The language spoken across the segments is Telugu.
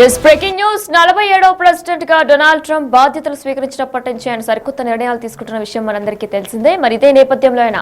ఎస్ బ్రేకింగ్ న్యూస్ 47వ ప్రెసిడెంట్ గా డొనాల్డ్ ట్రంప్ బాధ్యతలు స్వీకరించినప్పటి నుంచి ఆయన సరికొత్త నిర్ణయాలు తీసుకుంటున్న విషయం మనందరికీ తెలిసిందే. మరి ఇదే నేపథ్యంలో ఆయన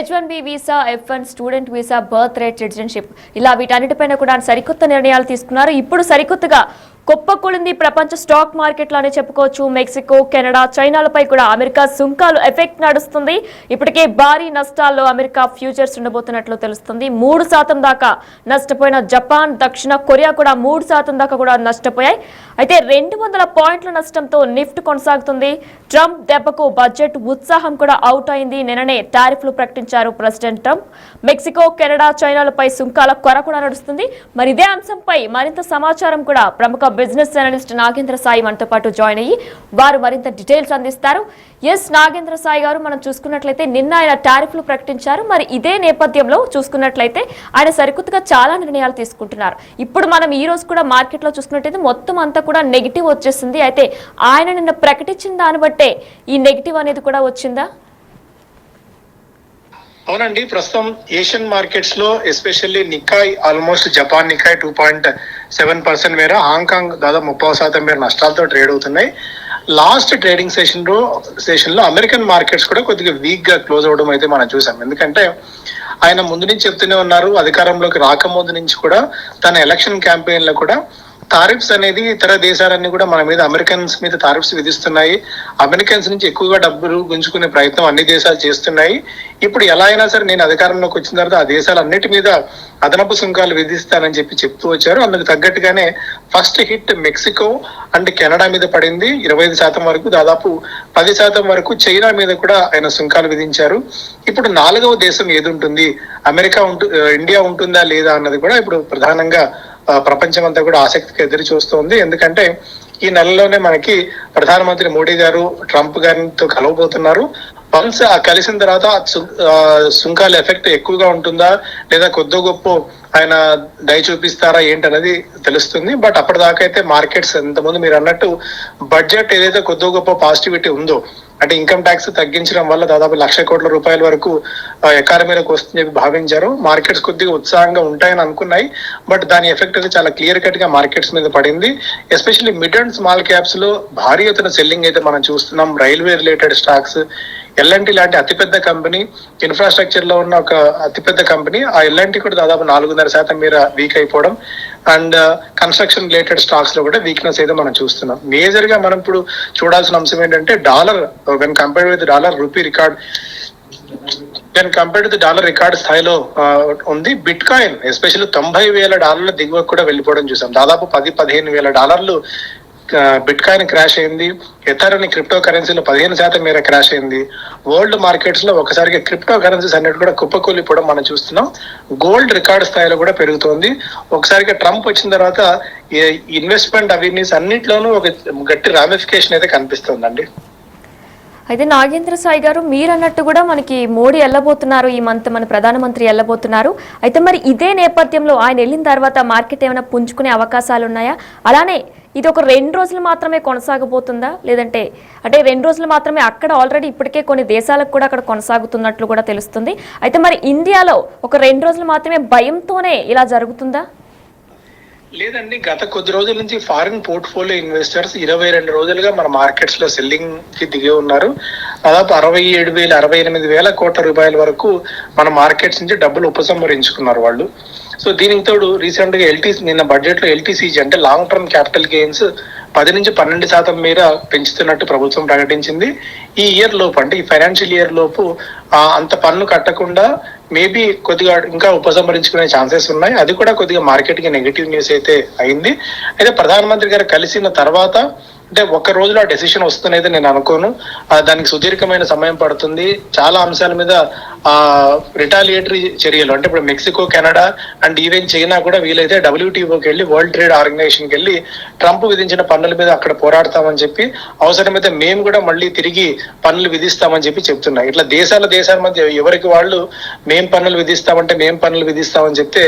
H1B visa, F1 student visa, birth rate citizenship ఇలా వీటన్నిటిపైన కూడా సరికొత్త నిర్ణయాలు తీసుకున్నారు. ఇప్పుడు సరికొత్తగా కుప్పకూలింది ప్రపంచ స్టాక్ మార్కెట్లోనే చెప్పుకోవచ్చు. మెక్సికో, కెనడా, చైనాలపై కూడా అమెరికా సుంకాలు ఎఫెక్ట్ నడుస్తుంది. ఇప్పటికే భారీ నష్టాల్లో అమెరికా ఫ్యూచర్స్ ఉండబోతున్నట్లు తెలుస్తుంది. 3% దాకా నష్టపోయిన జపాన్, దక్షిణ కొరియా కూడా 3% దాకా కూడా నష్టపోయాయి. అయితే 200 పాయింట్ల నష్టంతో నిఫ్ట్ కొనసాగుతుంది. ట్రంప్ దెబ్బకు బడ్జెట్ ఉత్సాహం కూడా అవుట్ అయింది. నిన్ననే టారిఫ్లు ప్రకటించారు ప్రెసిడెంట్ ట్రంప్. మెక్సికో, కెనడా, చైనాలపై సుంకాల కొర కూడా నడుస్తుంది. మరి ఇదే అంశంపై మరింత సమాచారం కూడా ప్రముఖ బిజినెస్ అనలిస్ట్ నాగేంద్ర సాయి మనతో పాటు జాయిన్ అయ్యి వారు మరింత డీటెయిల్స్ అందిస్తారు. ఎస్ నాగేంద్ర సాయి గారు, మనం చూసుకున్నట్లయితే నిన్న ఆయన టారిఫ్లు ప్రకటించారు. మరి ఇదే నేపథ్యంలో చూసుకున్నట్లయితే ఆయన సరికొత్తగా చాలా నిర్ణయాలు తీసుకుంటున్నారు. ఇప్పుడు మనం ఈ రోజు కూడా మార్కెట్లో చూసుకున్నట్లయితే మొత్తం అంతా కూడా నెగిటివ్ వచ్చేసింది. అయితే ఆయన నిన్న ప్రకటించిన దాన్ని బట్టే ఈ నెగిటివ్ అనేది కూడా వచ్చిందా? అవునండి, ప్రస్తుతం ఏషియన్ మార్కెట్స్ లో especially Nikkei almost Japan Nikkei 2.7% మేర, హాంకాంగ్ దాదాపు 30% మేర నష్టాలతో ట్రేడ్ అవుతున్నాయి. లాస్ట్ ట్రేడింగ్ సెషన్ లో అమెరికన్ మార్కెట్స్ కూడా కొద్దిగా వీక్ గా క్లోజ్ అవడం అయితే మనం చూసాం. ఎందుకంటే ఆయన ముందు నుంచి చెప్తూనే ఉన్నారు, అధికారంలోకి రాకముందు నుంచి కూడా తన ఎలక్షన్ క్యాంపెయిన్ లో కూడా టారిఫ్స్ అనేది ఇతర దేశాలన్నీ కూడా మన మీద, అమెరికన్స్ మీద టారిఫ్స్ విధిస్తున్నాయి. అమెరికన్స్ నుంచి ఎక్కువగా డబ్బులు గుంజుకునే ప్రయత్నం అన్ని దేశాలు చేస్తున్నాయి. ఇప్పుడు ఎలా అయినా సరే నేను అధికారంలోకి వచ్చిన తర్వాత ఆ దేశాలన్నిటి మీద అదనపు సుంకాలు విధిస్తానని చెప్తూ వచ్చారు. అందుకు తగ్గట్టుగానే first hit Mexico and Canada మీద పడింది 25% వరకు. దాదాపు 10% వరకు చైనా మీద కూడా ఆయన సుంకాలు విధించారు. ఇప్పుడు 4వ దేశం ఏది ఉంటుంది, ఇండియా ఉంటుందా లేదా అన్నది కూడా ఇప్పుడు ప్రధానంగా ప్రపంచం అంతా కూడా ఆసక్తిగా ఎదురు చూస్తోంది. ఎందుకంటే ఈ నెలలోనే మనకి ప్రధానమంత్రి మోడీ గారు ట్రంప్ గారితో కలవబోతున్నారు. వన్స్ కలిసిన తర్వాత సుంకాల ఎఫెక్ట్ ఎక్కువగా ఉంటుందా లేదా కొద్ది గొప్ప ఆయన దయ చూపిస్తారా ఏంటనేది తెలుస్తుంది. బట్ అప్పటిదాకా అయితే మార్కెట్స్ ఇంతకుముందు మీరు అన్నట్టు బడ్జెట్ ఏదైతే కొద్ది గొప్ప పాజిటివిటీ ఉందో, అంటే ఇన్కమ్ ట్యాక్స్ తగ్గించడం వల్ల దాదాపు 1,00,000 కోట్ల రూపాయల వరకు ఎకానమీలోకి వస్తుందని చెప్పి భావించారు. మార్కెట్స్ కొద్దిగా ఉత్సాహంగా ఉంటాయని అనుకున్నాయి. బట్ దాని ఎఫెక్ట్ అయితే చాలా క్లియర్ కట్ గా మార్కెట్స్ మీద పడింది. Especially mid and small caps లో భారీ ఎత్తున సెల్లింగ్ అయితే మనం చూస్తున్నాం. రైల్వే రిలేటెడ్ స్టాక్స్, ఎల్ఎన్టీ లాంటి అతిపెద్ద కంపెనీ, ఇన్ఫ్రాస్ట్రక్చర్ లో ఉన్న ఒక అతిపెద్ద కంపెనీ, ఆ ఎల్ఎన్టీ కూడా దాదాపు 4.5% మేర వీక్ అయిపోవడం, అండ్ కన్స్ట్రక్షన్ రిలేటెడ్ స్టాక్స్ లో కూడా వీక్నెస్ అయితే మనం చూస్తున్నాం. మేజర్ గా మనం ఇప్పుడు చూడాల్సిన అంశం ఏంటంటే dollar, when compared with dollar, rupee record, when compared with dollar record స్థాయిలో ఉంది. బిట్ కాయిన్ ఎస్పెషల్లీ $90,000 దిగువకు కూడా వెళ్ళిపోవడం చూసాం. దాదాపు $15,000 బిట్ కాయిన్ క్రాష్ అయింది. ఎథర్ క్రిప్టో కరెన్సీలో 15% మేర క్రాష్ అయింది. వరల్డ్ మార్కెట్స్ లో ఒకసారిగా క్రిప్టో కరెన్సీస్ అన్నిటి కూడా కుప్పకూలిపోవడం మనం చూస్తున్నాం. గోల్డ్ రికార్డ్ స్థాయిలో కూడా పెరుగుతోంది. ఒకసారిగా ట్రంప్ వచ్చిన తర్వాత ఇన్వెస్ట్మెంట్ అవేర్నెస్ అన్నింటిలోనూ ఒక గట్టి రామిఫికేషన్ అయితే కనిపిస్తోందండి. అయితే నాగేంద్ర సాయి గారు, మీరు అన్నట్టు కూడా మనకి మోడీ వెళ్ళబోతున్నారు, ఈ మంత్ మన ప్రధానమంత్రి వెళ్ళబోతున్నారు. అయితే మరి ఇదే నేపథ్యంలో ఆయన వెళ్ళిన తర్వాత మార్కెట్ ఏమైనా పుంజుకునే అవకాశాలు ఉన్నాయా? అలానే ఇది ఒక 2 రోజులు మాత్రమే కొనసాగబోతుందా, లేదంటే అంటే 2 రోజులు మాత్రమే అక్కడ ఆల్రెడీ ఇప్పటికే కొన్ని దేశాలకు కూడా అక్కడ కొనసాగుతున్నట్లు కూడా తెలుస్తుంది. అయితే మరి ఇండియాలో ఒక 2 రోజులు మాత్రమే భయంతోనే ఇలా జరుగుతుందా? లేదండి, గత కొద్ది రోజుల నుంచి ఫారిన్ పోర్ట్ఫోలియో ఇన్వెస్టర్స్ 22 రోజులుగా మన మార్కెట్స్ లో సెల్లింగ్ కి దిగి ఉన్నారు. దాదాపు 68,000 కోట్ల రూపాయల వరకు మన మార్కెట్స్ నుంచి డబ్బులు ఉపసంహరించుకున్నారు వాళ్ళు. సో దీనికి తోడు రీసెంట్ గా నిన్న బడ్జెట్ లో ఎల్టీసీజీ అంటే లాంగ్ టర్మ్ క్యాపిటల్ గెయిన్స్ 10-12% మేర పెంచుతున్నట్టు ప్రభుత్వం ప్రకటించింది. ఈ ఇయర్ లోపు, అంటే ఈ ఫైనాన్షియల్ ఇయర్ లోపు అంత పన్ను కట్టకుండా మేబీ కొద్దిగా ఇంకా ఉపసంహరించుకునే ఛాన్సెస్ ఉన్నాయి. అది కూడా కొద్దిగా మార్కెట్ కి నెగిటివ్ న్యూస్ అయితే అయింది. అయితే ప్రధానమంత్రి గారు కలిసిన తర్వాత అంటే ఒక్క రోజులో ఆ డెసిషన్ వస్తుందనేది నేను అనుకోను. దానికి సుదీర్ఘమైన సమయం పడుతుంది. చాలా అంశాల మీద రిటాలియేటరీ చర్యలు, అంటే ఇప్పుడు Mexico, Canada and even China కూడా వీలైతే WTOకి వెళ్ళి, వరల్డ్ ట్రేడ్ ఆర్గనైజేషన్కి వెళ్ళి ట్రంప్ విధించిన పన్నుల మీద అక్కడ పోరాడతామని చెప్పి, అవసరమైతే మేము కూడా మళ్ళీ తిరిగి పన్నులు విధిస్తామని చెప్తున్నాయి. ఇట్లా దేశాల మధ్య ఎవరికి వాళ్ళు మేం పన్నులు విధిస్తామని చెప్తే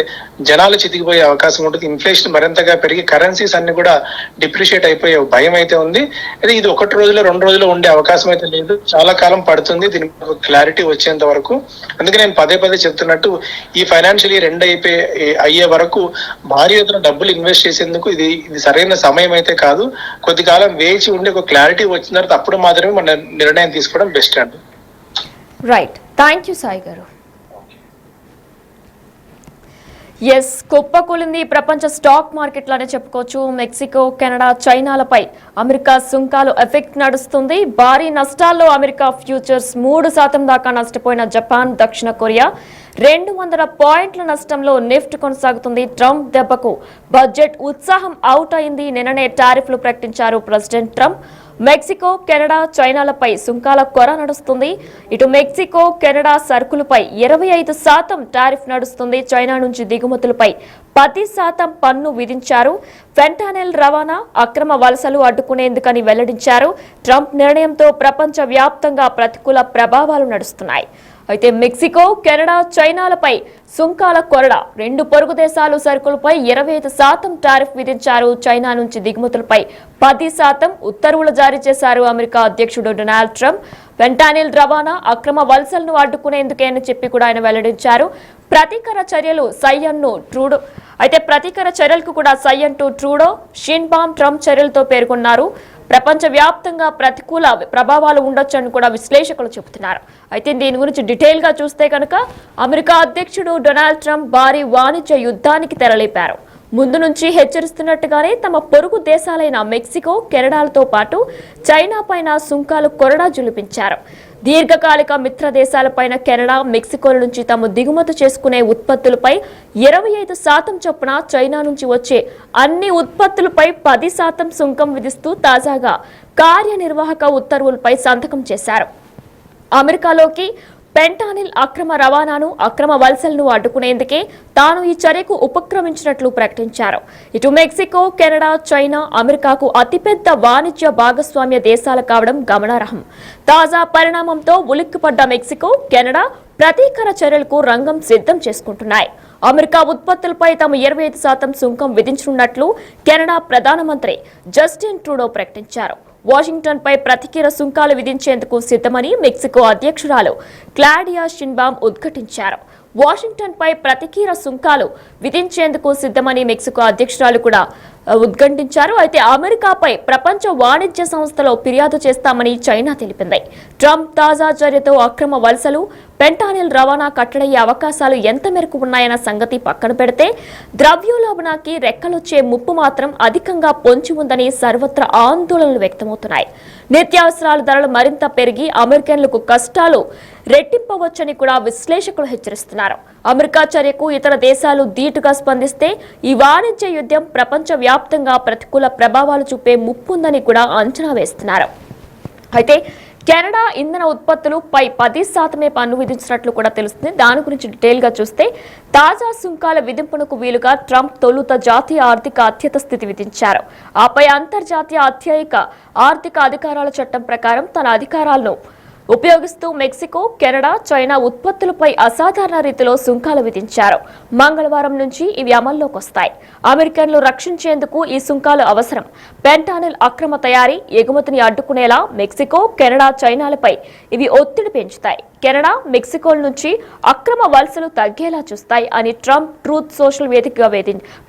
జనాలు చితికిపోయే అవకాశం ఉంటుంది. ఇన్ఫ్లేషన్ మరింతగా పెరిగి కరెన్సీస్ అన్ని కూడా డిప్రిషియేట్ అయిపోయే భయం అయితే అయితే ఉంది. అయితే ఇది 1 రోజులో 2 రోజుల్లో ఉండే అవకాశం అయితే లేదు, చాలా కాలం పడుతుంది దీనికి క్లారిటీ వచ్చేంత వరకు. అందుకే నేను పదే చెప్తున్నట్టు ఈ ఫైనాన్షియల్ ఇయర్ ఎండ్ అయ్యే వరకు భారీ ఎత్తున డబ్బులు ఇన్వెస్ట్ చేసేందుకు ఇది సరైన సమయం అయితే కాదు. కొద్ది కాలం వేచి ఉండి ఒక క్లారిటీ వచ్చిన తర్వాత అప్పుడు మాత్రమే మన నిర్ణయం తీసుకోవడం బెస్ట్ అండి. రైట్, థ్యాంక్ యూ సాయి గారు. ఎస్, కుప్పకూలింది ప్రపంచ స్టాక్ మార్కెట్లనే చెప్పుకోవచ్చు. మెక్సికో, కెనడా, చైనాలపై అమెరికా సుంకాలు ఎఫెక్ట్ నడుస్తుంది. భారీ నష్టాల్లో అమెరికా ఫ్యూచర్స్ 3% దాకా నష్టపోయిన జపాన్, దక్షిణ కొరియా 200 పాయింట్ల నష్టంలో నిఫ్ట్ కొనసాగుతుంది. ట్రంప్ దెబ్బకు బడ్జెట్ ఉత్సాహం అవుట్ అయింది. నిన్ననే టారిఫ్లు ప్రకటించారు ప్రెసిడెంట్ ట్రంప్. మెక్సికో, కెనడా, చైనాలపై సుంకాల కొర నడుస్తుంది. ఇటు మెక్సికో, కెనడా సరుకులపై 25% టారిఫ్ నడుస్తుంది. చైనా నుంచి దిగుమతులపై 10% పన్ను విధించారు. ఫెంటానిల్ రవాణా, అక్రమ వలసలు అడ్డుకునేందుకని వెల్లడించారు. ట్రంప్ నిర్ణయంతో ప్రపంచ వ్యాప్తంగా ప్రతికూల ప్రభావాలు నడుస్తున్నాయి. అయితే మెక్సికో, కెనడా, చైనాలపై సుంకాల కొరడ. 2 పొరుగు దేశాలు సరుకులపై 25% టారిఫ్ విధించారు. చైనా నుంచి దిగుమతులపై 10% ఉత్తర్వులు జారీ చేశారు అమెరికా అధ్యక్షుడు డొనాల్డ్ ట్రంప్. ఫెంటానిల్ రవాణా, అక్రమ వలసలను అడ్డుకునేందుకే అని చెప్పి కూడా ఆయన వెల్లడించారు. ప్రతీకార చర్యలు సయ్యన్ను ట్రూడో ప్రతీకార చర్యలకు కూడా సయ్యంటూ ట్రూడో, షిన్బామ్ ట్రంప్ చర్యలతో పేర్కొన్నారు. ప్రపంచ వ్యాప్తంగా ప్రతికూల ప్రభావాలు ఉండొచ్చని కూడా విశ్లేషకులు చెబుతున్నారు. అయితే దీని గురించి డీటెయిల్ గా చూస్తే కనుక అమెరికా అధ్యక్షుడు డొనాల్డ్ ట్రంప్ భారీ వాణిజ్య యుద్ధానికి తెరలేపారు. ముందు నుంచి హెచ్చరిస్తున్నట్టుగానే తమ పొరుగు దేశాలైన మెక్సికో, కెనడాలతో పాటు చైనా పైన సుంకాలు కొరడా జులిపించారు. దీర్ఘకాలిక మిత్ర దేశాలపైన కెనడా, మెక్సికోల నుంచి తాము దిగుమతి చేసుకునే ఉత్పత్తులపై 25% చొప్పున, చైనా నుంచి వచ్చే అన్ని ఉత్పత్తులపై 10% సుంకం విధిస్తూ తాజాగా కార్యనిర్వాహక ఉత్తర్వులపై సంతకం చేశారు. అమెరికాలోకి ఫెంటానిల్ అక్రమ రవాణాను, అక్రమ వలసలను అడ్డుకునేందుకే తాను ఈ చర్యకు ఉపక్రమించినట్లు ప్రకటించారు. ఇటు మెక్సికో, కెనడా, చైనా అమెరికాకు అతిపెద్ద వాణిజ్య భాగస్వామ్య దేశాలు కావడం గమనార్హం. తాజా పరిణామంతో ఉలిక్కిపడ్డ మెక్సికో, కెనడా ప్రతీకార చర్యలకు రంగం సిద్ధం చేసుకుంటున్నాయి. అమెరికా ఉత్పత్తులపై తాము 25% సుంకం విధించనున్నట్లు కెనడా ప్రధానమంత్రి జస్టిన్ ట్రూడో ప్రకటించారు. వాషింగ్టన్ పై ప్రతికీర సుంకాలు విధించేందుకు సిద్ధమని మెక్సికో అధ్యక్షురాలు క్లాడియా షిన్బామ్ ఉద్ఘాటించారు. వాషింగ్టన్ పై ప్రతికీర సుంకాలు విధించేందుకు సిద్ధమని మెక్సికో అధ్యక్షురాలు కూడా ఉద్ఘాటించారు. అయితే అమెరికాపై ప్రపంచ వాణిజ్య సంస్థలో ఫిర్యాదు చేస్తామని చైనా తెలిపింది. ట్రంప్ తాజా చర్యతో అక్రమ వలసలు, ఫెంటానిల్ రవాణా కట్టడయ్యే అవకాశాలు ఎంత మేరకు ఉన్నాయన్న సంగతి పక్కన పెడితే ద్రవ్యోల్బణానికి రెక్కలొచ్చే ముప్పు మాత్రం అధికంగా పొంచి ఉందని సర్వత్రా ఆందోళనలు వ్యక్తమవుతున్నాయి. నిత్యావసరాల ధరలు మరింత పెరిగి అమెరికన్లకు కష్టాలు రెట్టింపవచ్చని కూడా విశ్లేషకులు హెచ్చరిస్తున్నారు. అమెరికా చర్యకు ఇతర దేశాలు ధీటుగా స్పందిస్తే ఈ వాణిజ్య యుద్ధం ప్రపంచ వ్యాప్తంగా ప్రతికూల ప్రభావాలు చూపే ముప్పుందని కూడా అంచనా వేస్తున్నారు. అయితే కెనడా ఇంధన ఉత్పత్తులపై 10% పన్ను విధించినట్లు కూడా తెలుస్తుంది. దాని గురించి డీటెయిల్ గా చూస్తే తాజా సుంకాల విధింపునకు వీలుగా ట్రంప్ తొలుత జాతీయ ఆర్థిక అత్యత స్థితి విధించారు. ఆపై అంతర్జాతీయ అత్యయిక ఆర్థిక అధికారాల చట్టం ప్రకారం తన అధికారాలను ఉపయోగిస్తూ మెక్సికో, కెనడా, చైనా ఉత్పత్తులపై అసాధారణ రీతిలో సుంకాలు విధించారు. మంగళవారం నుంచి ఇవి అమల్లోకి వస్తాయి. అమెరికన్లు రక్షించేందుకు ఈ సుంకాలు అవసరం. ఫెంటానిల్ అక్రమ తయారీ, ఎగుమతిని అడ్డుకునేలా మెక్సికో, కెనడా, చైనాలపై ఇవి ఒత్తిడి పెంచుతాయి. కెనడా, మెక్సికోల నుంచి అక్రమ వలసలు తగ్గేలా చూస్తాయి అని ట్రంప్ ట్రూత్ సోషల్ వేదికగా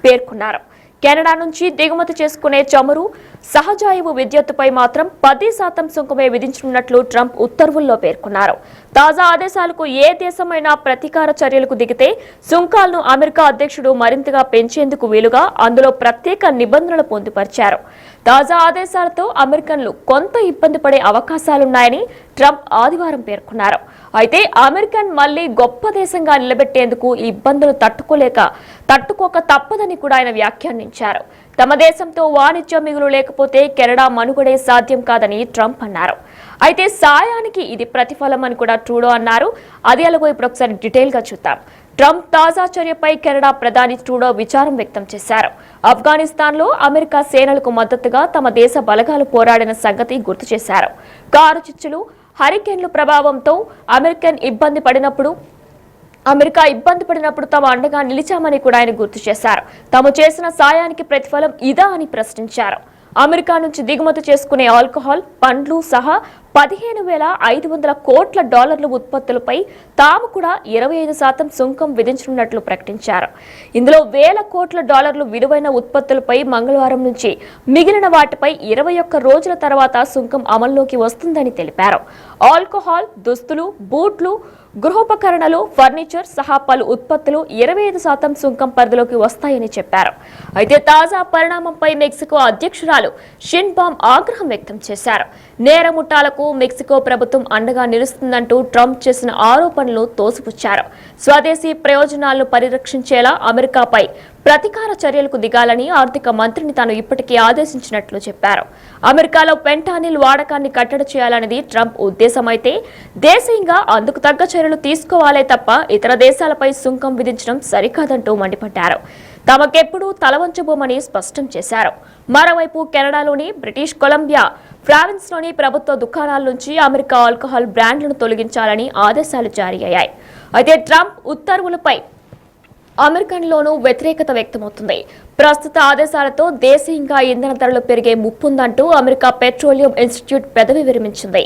పేర్కొన్నారు. కెనడా నుంచి దిగుమతి చేసుకునే చమురు, సహజాయువు విద్యుత్తుపై మాత్రం 10% సుంకమే విధించనున్నట్లు ట్రంప్ ఉత్తర్వుల్లో పేర్కొన్నారు. తాజా ఆదేశాలకు ఏ దేశమైనా ప్రతీకార చర్యలకు దిగితే సుంకాలను అమెరికా అధ్యక్షుడు మరింతగా పెంచేందుకు వీలుగా అందులో ప్రత్యేక నిబంధనలు పొందుపరిచారు. తాజా ఆదేశాలతో అమెరికన్లు కొంత ఇబ్బంది పడే అవకాశాలున్నాయని ట్రంప్ ఆదివారం పేర్కొన్నారు. అయితే అమెరికన్ మళ్లీ గొప్ప దేశంగా నిలబెట్టేందుకు ఈ ఇబ్బందులు తట్టుకోక తప్పదని కూడా ఆయన వ్యాఖ్యానించారు. తమ దేశంతో వాణిజ్య మిగులు లేకపోతే కెనడా మనుగడే సాధ్యం కాదని ట్రంప్ అన్నారు. అయితే సాయానికి ఇది ప్రతిఫలం అని కూడా ట్రూడో అన్నారు. అది ఎలాగో ఇప్పుడు ఒకసారి డీటెయిల్ గా చూద్దాం. ట్రంప్ తాజా చర్యపై కెనడా ప్రధాని ట్రూడో విచారం వ్యక్తం చేశారు. ఆఫ్ఘనిస్తాన్లో అమెరికా సేనలకు మద్దతుగా తమ దేశ బలగాలు పోరాడిన సంగతి గుర్తు చేశారు. కారు చిచ్చులు, హరికేన్ల ప్రభావంతో అమెరికా ఇబ్బంది పడినప్పుడు తాము అండగా నిలిచామని కూడా ఆయన గుర్తు చేశారు. తాము చేసిన సాయానికి ప్రతిఫలం ఇదా అని ప్రశ్నించారు. అమెరికా నుంచి దిగుమతి చేసుకునే ఆల్కహాల్, పండ్లు సహా 15,500 కోట్ల డాలర్ల ఉత్పత్తులపై తాము కూడా 25% సుంకం విధించనున్నట్లు ప్రకటించారు. ఇందులో వేల కోట్ల డాలర్లు విలువైన ఉత్పత్తులపై మంగళవారం నుంచి, మిగిలిన వాటిపై 21 రోజుల తర్వాత సుంకం అమల్లోకి వస్తుందని తెలిపారు. ఆల్కహాల్, దుస్తులు, బూట్లు, గృహోపకరణలు, ఫర్నిచర్ సహా పలు ఉత్పత్తులు 25% సుంకం పరిధిలోకి వస్తాయని చెప్పారు. అయితే తాజా పరిణామంపై మెక్సికో అధ్యక్షురాలు షిన్బామ్ ఆగ్రహం వ్యక్తం చేశారు. నేరముఠాలకు మెక్సికో ప్రభుత్వం అండగా నిలుస్తుందంటూ ట్రంప్ చేసిన ఆరోపణలు తోసిపుచ్చారు. స్వదేశీ ప్రయోజనాలను పరిరక్షించేలా అమెరికాపై ప్రతీకార చర్యలకు దిగాలని ఆర్థిక మంత్రిని తాను ఇప్పటికే ఆదేశించినట్లు చెప్పారు. అమెరికాలో ఫెంటానిల్ వాడకాన్ని కట్టడి చేయాలనేది ట్రంప్ ఉద్దేశమైతే దేశీయంగా అందుకు తగ్గ చర్యలు తీసుకోవాలే తప్ప ఇతర దేశాలపై సుంకం విధించడం సరికాదంటూ మండిపడ్డారు. తమకెప్పుడూ తలవంచబోమని స్పష్టం చేశారు. మరోవైపు కెనడాలోని బ్రిటిష్ కొలంబియా ప్రావిన్స్లోని ప్రభుత్వ దుకాణాల నుంచి అమెరికా ఆల్కహాల్ బ్రాండ్లను తొలగించాలని ఆదేశాలు జారీ అయ్యాయి. అయితే ట్రంప్ ఉత్తర్వులపై అమెరికన్లోనూ వ్యతిరేకత వ్యక్తమవుతుంది. ప్రస్తుత ఆదేశాలతో దేశీయంగా ఇంధన ధరలు పెరిగే ముప్పుందంటూ అమెరికా పెట్రోలియం ఇన్స్టిట్యూట్ పెదవి విరమించింది.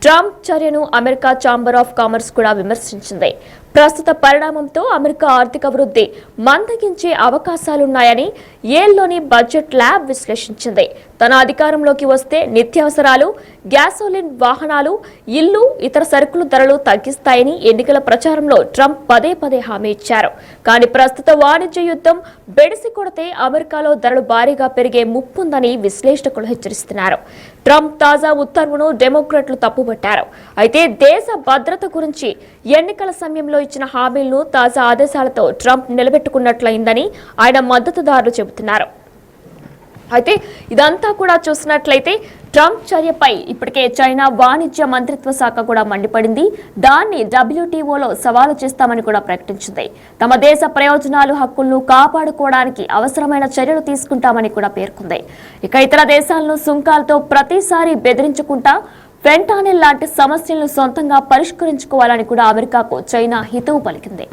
ట్రంప్ చర్యను అమెరికా ఛాంబర్ ఆఫ్ కామర్స్ కూడా విమర్శించింది. ప్రస్తుత పరిణామంతో అమెరికా ఆర్థిక వృద్ధి మందగించే అవకాశాలున్నాయని యేల్లోని బడ్జెట్ ల్యాబ్ విశ్లేషించింది. తన అధికారంలోకి వస్తే నిత్యావసరాలు, గ్యాసోలిన్ వాహనాలు, ఇల్లు, ఇతర సరుకుల ధరలు తగ్గిస్తాయని ఎన్నికల ప్రచారంలో ట్రంప్ పదే పదే హామీ ఇచ్చారు. కానీ ప్రస్తుత వాణిజ్య యుద్ధం బెడిసి కొడితే అమెరికాలో ధరలు భారీగా పెరిగే ముప్పుందని విశ్లేషకులు హెచ్చరిస్తున్నారు. ట్రంప్ తాజా ఉత్తర్వును డెమోక్రాట్లు తప్పుపట్టారు. అయితే దేశ భద్రత గురించి ఎన్నికల సమయంలో ఇచ్చిన హామీలను తాజా ఆదేశాలతో ట్రంప్ నిలబెట్టుకున్నట్లయిందని ఆయన మద్దతుదారులు చెబుతున్నారు. అయితే ఇదంతా కూడా చూసినట్లయితే ట్రంప్ చర్యపై ఇప్పటికే చైనా వాణిజ్య మంత్రిత్వ శాఖ కూడా మండిపడింది. దాన్ని WTOలో సవాలు చేస్తామని కూడా ప్రకటించింది. తమ దేశ ప్రయోజనాలు, హక్కులను కాపాడుకోవడానికి అవసరమైన చర్యలు తీసుకుంటామని కూడా పేర్కొంది. ఇక ఇతర దేశాలను సుంకాలతో ప్రతిసారి బెదిరించుకుంటా ఫెంటానిల్ లాంటి సమస్యలను సొంతంగా పరిష్కరించుకోవాలని కూడా అమెరికాకు చైనా హితవు పలికింది.